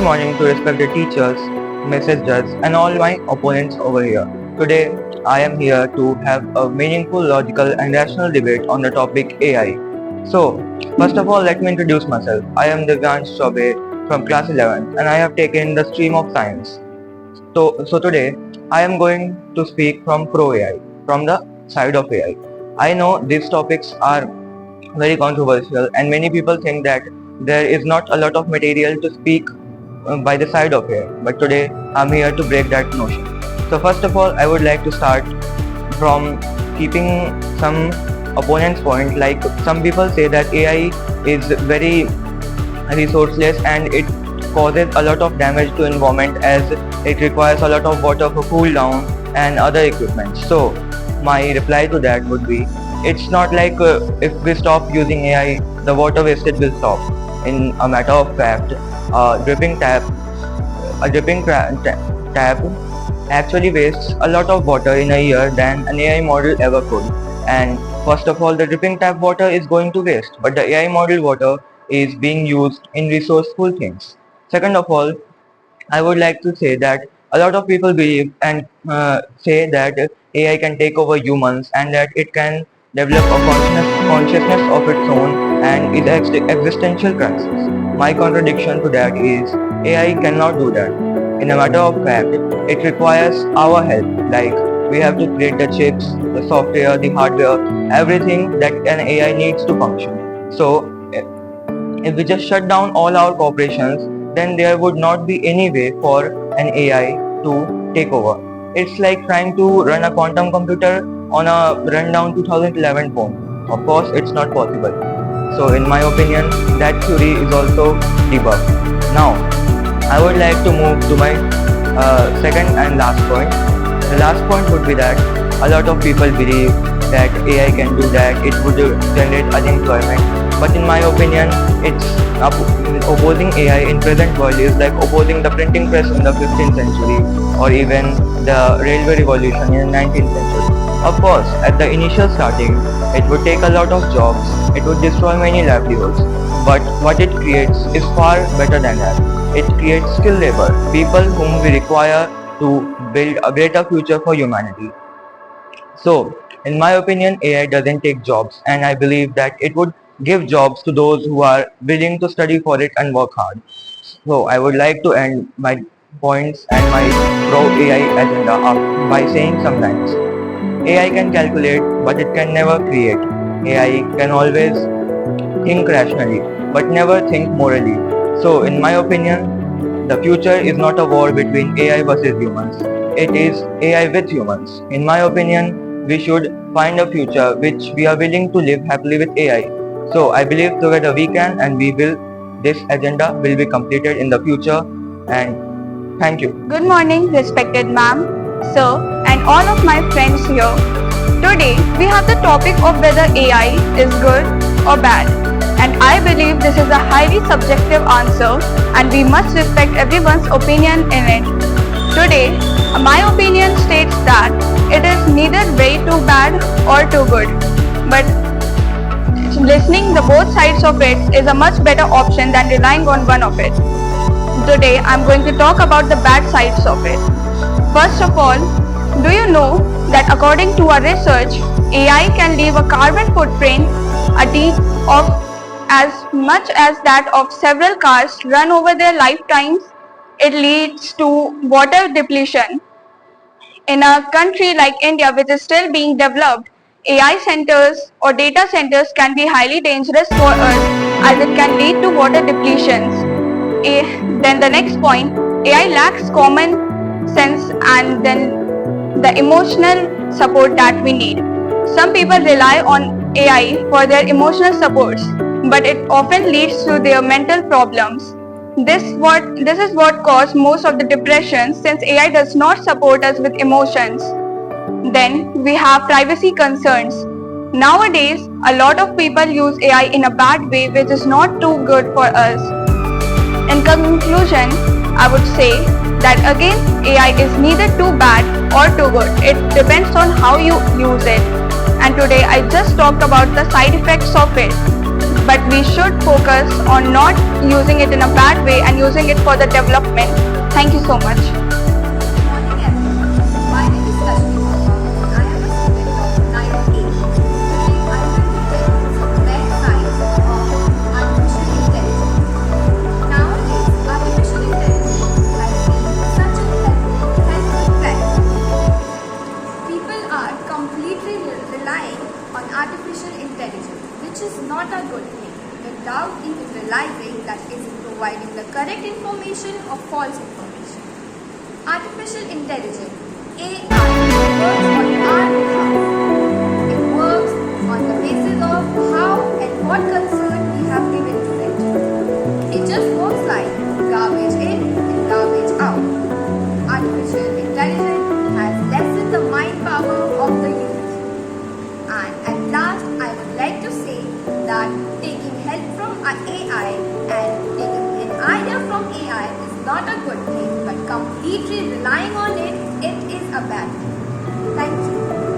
morning to respected teachers, messengers, and all my opponents over here. Today, I am here to have a meaningful, logical, and rational debate on the topic AI. So, first of all, let me introduce myself. I am Divyansh Chaubey from class 11, and I have taken the stream of science. So today, I am going to speak from pro AI, from the side of AI. I know these topics are very controversial, and many people think that there is not a lot of material to speak by the side of AI. But today, I'm here to break that notion. So first of all, I would like to start from keeping some opponent's point. Like some people say that AI is very resourceless and it causes a lot of damage to environment as it requires a lot of water for cool down and other equipment. So my reply to that would be, it's not like if we stop using AI, the water wastage will stop. In a matter of fact, a dripping tap actually wastes a lot of water in a year than an AI model ever could. And first of all, the dripping tap water is going to waste, but the AI model water is being used in resourceful things. Second of all, I would like to say that a lot of people believe and say that AI can take over humans and that it can develop a consciousness of its own and is existential crisis. My contradiction to that is AI cannot do that. In a matter of fact, it requires our help. Like we have to create the chips, the software, the hardware, everything that an AI needs to function. So if we just shut down all our corporations, then there would not be any way for an AI to take over. It's like trying to run a quantum computer on a rundown 2011 phone. Of course, it's not possible. So in my opinion, that theory is also debunked. Now, I would like to move to my second and last point. The last point would be that a lot of people believe that AI can do that, it would generate unemployment. But in my opinion, it's opposing AI in present world is like opposing the printing press in the 15th century or even the railway revolution in the 19th century. Of course, at the initial starting, it would take a lot of jobs, it would destroy many livelihoods, but what it creates is far better than that. It creates skilled labor, people whom we require to build a greater future for humanity. So, in my opinion, AI doesn't take jobs, and I believe that it would give jobs to those who are willing to study for it and work hard. So, I would like to end my points and my pro-AI agenda by saying some lines. AI can calculate, but it can never create. AI can always think rationally, but never think morally. So, in my opinion, the future is not a war between AI versus humans. It is AI with humans. In my opinion, we should find a future which we are willing to live happily with AI. So, I believe together we can and we will. This agenda will be completed in the future, and thank you. Good morning, respected ma'am, sir, and all of my friends here. Today, we have the topic of whether AI is good or bad. And I believe this is a highly subjective answer and we must respect everyone's opinion in it. Today, my opinion states that it is neither way too bad or too good. But listening to both sides of it is a much better option than relying on one of it. Today, I'm going to talk about the bad sides of it. First of all, do you know that according to our research, AI can leave a carbon footprint of as much as that of several cars run over their lifetimes? It leads to water depletion. In a country like India, which is still being developed, AI centers or data centers can be highly dangerous for us as it can lead to water depletions. Then the next point, AI lacks common sense and then the emotional support that we need. Some people rely on AI for their emotional supports, but it often leads to their mental problems. This is what caused most of the depression since AI does not support us with emotions. Then we have privacy concerns. Nowadays, a lot of people use AI in a bad way which is not too good for us. In conclusion, I would say that again, AI is neither too bad or too good. It depends on how you use it. And today I just talked about the side effects of it. but we should focus on not using it in a bad way and using it for the development. Thank you so much. Good morning everyone. My name is Tashmi Sharma and I am a student of 9th A. Today I will be telling some bad sides of artificial intelligence. Nowadays, artificial intelligence has been such a helpful platform. People are completely relying on artificial intelligence, which is not a good thing, without even realizing that it is providing the correct information or false information. Artificial intelligence, AI, works on our behalf. It works on the basis of how and what concern we have given to it. It just works like garbage in and garbage out. Artificial intelligence has lessened the mind power of the youth. And at last, I would like to say that taking help from AI and taking an idea from AI is not a good thing, but completely relying on it, it is a bad thing. Thank you.